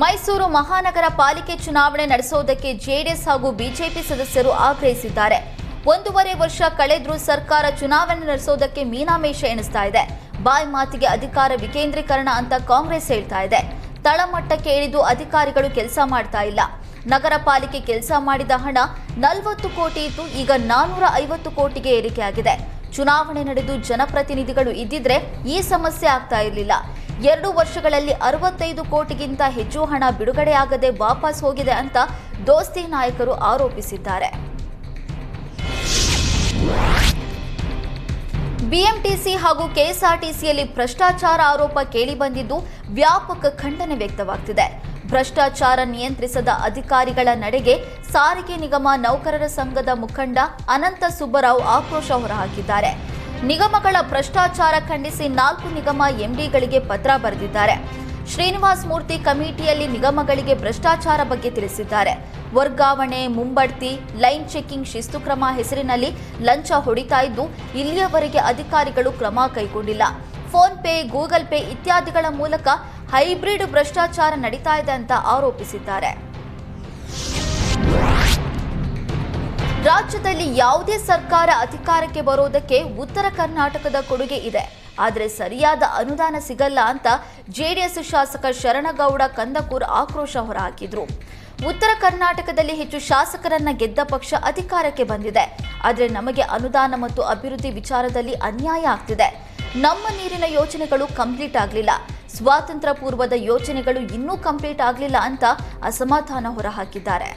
ಮೈಸೂರು ಮಹಾನಗರ ಪಾಲಿಕೆ ಚುನಾವಣೆ ನಡೆಸುವುದಕ್ಕೆ ಜೆಡಿಎಸ್ ಹಾಗೂ ಬಿಜೆಪಿ ಸದಸ್ಯರು ಆಗ್ರಹಿಸಿದ್ದಾರೆ. 1.5 ವರ್ಷ ಕಳೆದರೂ ಸರ್ಕಾರ ಚುನಾವಣೆ ನಡೆಸುವುದಕ್ಕೆ ಮೀನಾಮೇಷ ಎಣಿಸ್ತಾ ಇದೆ. ಬಾಯ್ ಮಾತಿಗೆ ಅಧಿಕಾರ ವಿಕೇಂದ್ರೀಕರಣ ಅಂತ ಕಾಂಗ್ರೆಸ್ ಹೇಳ್ತಾ ಇದೆ. ತಳಮಟ್ಟಕ್ಕೆ ಇಳಿದು ಅಧಿಕಾರಿಗಳು ಕೆಲಸ ಮಾಡ್ತಾ ಇಲ್ಲ. ನಗರ ಪಾಲಿಕೆ ಕೆಲಸ ಮಾಡಿದ ಹಣ 40 ಕೋಟಿ ಇದ್ದು ಈಗ 450 ಕೋಟಿಗೆ ಏರಿಕೆಯಾಗಿದೆ. ಚುನಾವಣೆ ನಡೆದು ಜನಪ್ರತಿನಿಧಿಗಳು ಇದ್ದಿದ್ರೆ ಈ ಸಮಸ್ಯೆ ಆಗ್ತಾ ಇರಲಿಲ್ಲ. 2 ವರ್ಷಗಳಲ್ಲಿ 65 ಕೋಟಿಗಿಂತ ಹೆಚ್ಚು ಹಣ ಬಿಡುಗಡೆಯಾಗದೆ ವಾಪಸ್ ಹೋಗಿದೆ ಅಂತ ದೋಸ್ತಿ ನಾಯಕರು ಆರೋಪಿಸಿದ್ದಾರೆ. ಬಿಎಂಟಿಸಿ ಹಾಗೂ ಕೆಎಸ್ಆರ್ಟಿಸಿಯಲ್ಲಿ ಭ್ರಷ್ಟಾಚಾರ ಆರೋಪ ಕೇಳಿಬಂದಿದ್ದು ವ್ಯಾಪಕ ಖಂಡನೆ ವ್ಯಕ್ತವಾಗ್ತಿದೆ. ಭ್ರಷ್ಟಾಚಾರ ನಿಯಂತ್ರಿಸದ ಅಧಿಕಾರಿಗಳ ನಡೆಗೆ ಸಾರಿಗೆ ನಿಗಮ ನೌಕರರ ಸಂಘದ ಮುಖಂಡ ಅನಂತ ಸುಬ್ಬರಾವ್ ಆಕ್ರೋಶ ಹೊರಹಾಕಿದ್ದಾರೆ. ನಿಗಮಗಳ ಭ್ರಷ್ಟಾಚಾರ ಖಂಡಿಸಿ 4 ನಿಗಮ ಎಂಡಿಗಳಿಗೆ ಪತ್ರ ಬರೆದಿದ್ದಾರೆ. ಶ್ರೀನಿವಾಸ್ ಮೂರ್ತಿ ಕಮಿಟಿಯಲ್ಲಿ ನಿಗಮಗಳಿಗೆ ಭ್ರಷ್ಟಾಚಾರ ಬಗ್ಗೆ ತಿಳಿಸಿದ್ದಾರೆ. ವರ್ಗಾವಣೆ, ಮುಂಬಡ್ತಿ, ಲೈನ್ ಚೆಕಿಂಗ್, ಶಿಸ್ತು ಕ್ರಮ ಹೆಸರಿನಲ್ಲಿ ಲಂಚ ಹೊಡಿತಾ ಇದ್ದು ಇಲ್ಲಿಯವರೆಗೆ ಅಧಿಕಾರಿಗಳು ಕ್ರಮ ಕೈಗೊಂಡಿಲ್ಲ. ಫೋನ್ ಪೇ, ಗೂಗಲ್ ಪೇ ಇತ್ಯಾದಿಗಳ ಮೂಲಕ ಹೈಬ್ರಿಡ್ ಭ್ರಷ್ಟಾಚಾರ ನಡೀತಾ ಇದೆ ಅಂತ ಆರೋಪಿಸಿದ್ದಾರೆ. ರಾಜ್ಯದಲ್ಲಿ ಯಾವುದೇ ಸರ್ಕಾರ ಅಧಿಕಾರಕ್ಕೆ ಬರೋದಕ್ಕೆ ಉತ್ತರ ಕರ್ನಾಟಕದ ಕೊಡುಗೆ ಇದೆ. ಆದರೆ ಸರಿಯಾದ ಅನುದಾನ ಸಿಗಲ್ಲ ಅಂತ ಜೆಡಿಎಸ್ ಶಾಸಕ ಶರಣಗೌಡ ಕಂದಕೂರ್ ಆಕ್ರೋಶ ಹೊರಹಾಕಿದ್ರು. ಉತ್ತರ ಕರ್ನಾಟಕದಲ್ಲಿ ಹೆಚ್ಚು ಶಾಸಕರನ್ನ ಗೆದ್ದ ಪಕ್ಷ ಅಧಿಕಾರಕ್ಕೆ ಬಂದಿದೆ. ಆದರೆ ನಮಗೆ ಅನುದಾನ ಮತ್ತು ಅಭಿವೃದ್ಧಿ ವಿಚಾರದಲ್ಲಿ ಅನ್ಯಾಯ ಆಗ್ತಿದೆ. ನಮ್ಮ ನೀರಿನ ಯೋಜನೆಗಳು ಕಂಪ್ಲೀಟ್ ಆಗಲಿಲ್ಲ. ಸ್ವಾತಂತ್ರ್ಯ ಪೂರ್ವದ ಯೋಜನೆಗಳು ಇನ್ನೂ ಕಂಪ್ಲೀಟ್ ಆಗಲಿಲ್ಲ ಅಂತ ಅಸಮಾಧಾನ ಹೊರಹಾಕಿದ್ದಾರೆ.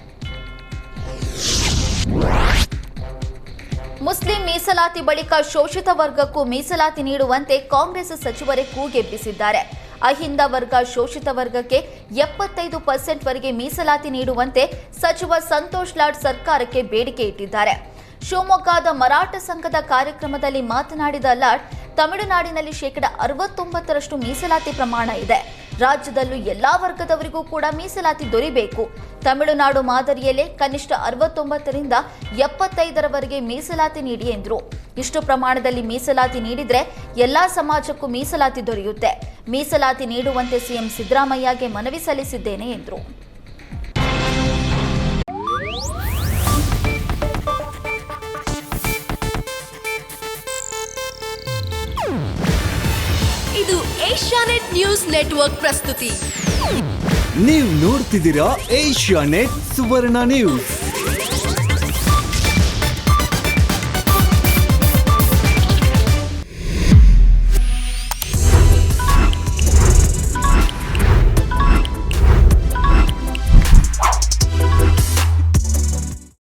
ಮುಸ್ಲಿಂ ಮೀಸಲಾತಿ ಬಳಿಕ ಶೋಷಿತ ವರ್ಗಕ್ಕೂ ಮೀಸಲಾತಿ ನೀಡುವಂತೆ ಕಾಂಗ್ರೆಸ್ ಸಚಿವರೇ ಕೂಗೆಬ್ಬಿಸಿದ್ದಾರೆ. ಅಹಿಂದ ವರ್ಗ, ಶೋಷಿತ ವರ್ಗಕ್ಕೆ 75% ವರೆಗೆ ಮೀಸಲಾತಿ ನೀಡುವಂತೆ ಸಚಿವ ಸಂತೋಷ್ ಲಾಡ್ ಸರ್ಕಾರಕ್ಕೆ ಬೇಡಿಕೆ ಇಟ್ಟಿದ್ದಾರೆ. ಶಿವಮೊಗ್ಗದ ಮರಾಠ ಸಂಘದ ಕಾರ್ಯಕ್ರಮದಲ್ಲಿ ಮಾತನಾಡಿದ ಲಾಡ್, ತಮಿಳುನಾಡಿನಲ್ಲಿ 69% ಮೀಸಲಾತಿ ಪ್ರಮಾಣ ಇದೆ. ರಾಜ್ಯದಲ್ಲೂ ಎಲ್ಲಾ ವರ್ಗದವರಿಗೂ ಕೂಡ ಮೀಸಲಾತಿ ದೊರೆಯಬೇಕು. ತಮಿಳುನಾಡು ಮಾದರಿಯಲ್ಲೇ ಕನಿಷ್ಠ 69ರಿಂದ 75ರವರೆಗೆ ಮೀಸಲಾತಿ ನೀಡಿ ಎಂದರು. ಇಷ್ಟು ಪ್ರಮಾಣದಲ್ಲಿ ಮೀಸಲಾತಿ ನೀಡಿದ್ರೆ ಎಲ್ಲಾ ಸಮಾಜಕ್ಕೂ ಮೀಸಲಾತಿ ದೊರೆಯುತ್ತೆ. ಮೀಸಲಾತಿ ನೀಡುವಂತೆ ಸಿಎಂ ಸಿದ್ದರಾಮಯ್ಯಗೆ ಮನವಿ ಸಲ್ಲಿಸಿದ್ದೇನೆ ಎಂದರು. ಇದು ಏಷ್ಯಾನೆಟ್ ನ್ಯೂಸ್ ನೆಟ್ವರ್ಕ್ ಪ್ರಸ್ತುತಿ. ನೀವು ನೋಡ್ತಿದ್ದೀರಾ ಏಷ್ಯಾನೆಟ್ ಸುವರ್ಣ ನ್ಯೂಸ್.